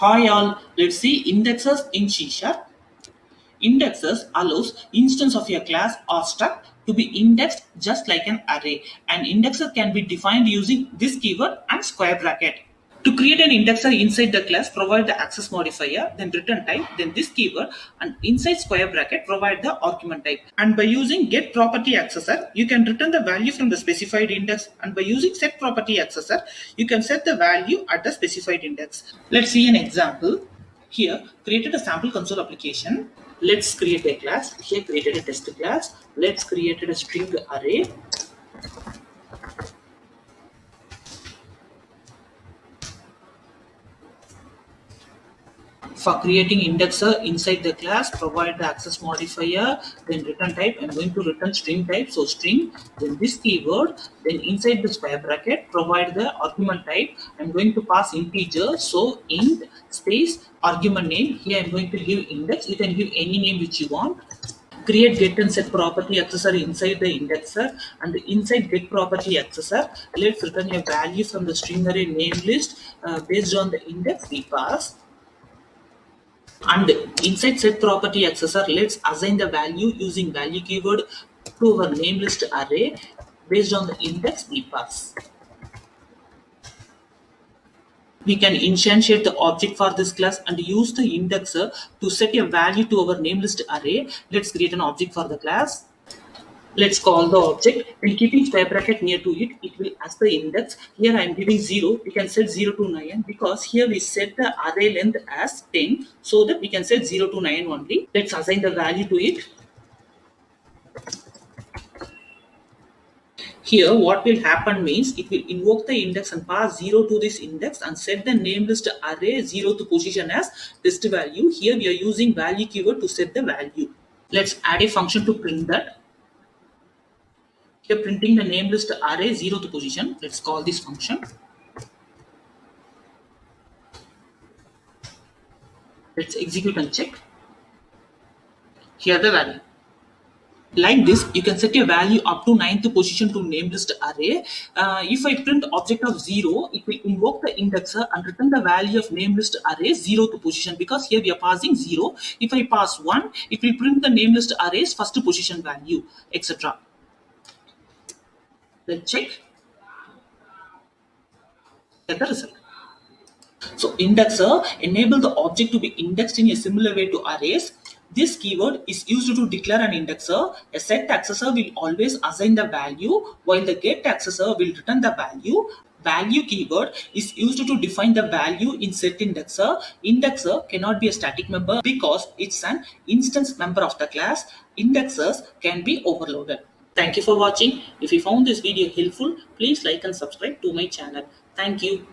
Hi all, let's see indexes in C Sharp. Indexes allows instance of a class or struct to be indexed just like an array. An indexer can be defined using this keyword and square bracket. To create an indexer inside the class, provide the access modifier, then return type, then this keyword, and inside square bracket, provide the argument type. And by using get property accessor, you can return the value from the specified index. And by using set property accessor, you can set the value at the specified index. Let's see an example. Here, created a sample console application. Let's create a class. Here, created a test class. Let's create a string array. For creating indexer inside the class, provide the access modifier, then return type. I'm going to return string type, so string, then this keyword, then inside the square bracket, provide the argument type. I'm going to pass integer, so int space argument name. Here I'm going to give index. You can give any name which you want. Create get and set property accessor inside the indexer, and inside get property accessor, let's return a value from the string array name list based on the index we pass. And inside set property accessor, let's assign the value using value keyword to our name list array based on the index we pass. We can instantiate the object for this class and use the indexer to set a value to our name list array. Let's create an object for the class. Let's call the object and keeping square bracket near to it, it will ask the index. Here I am giving 0. We can set 0 to 9 because here we set the array length as 10, so that we can set 0 to 9 only. Let's assign the value to it. Here what will happen means it will invoke the index and pass 0 to this index and set the name list array 0th position as test value. Here we are using value keyword to set the value. Let's add a function to print that. Here printing the name list array 0th position. Let's call this function. Let's execute and check. Here the value. Like this, you can set a value up to 9th position to name list array. If I print object of 0, it will invoke the indexer and return the value of name list array 0th position, because here we are passing 0. If I pass 1, it will print the name list array's first position value, etc. Let's check. Get the result. So indexer enable the object to be indexed in a similar way to arrays. This keyword is used to declare an indexer. A set accessor will always assign the value, while the get accessor will return the value. Value keyword is used to define the value in set indexer. Indexer cannot be a static member because it's an instance member of the class. Indexers can be overloaded. Thank you for watching. If you found this video helpful, please like and subscribe to my channel. Thank you.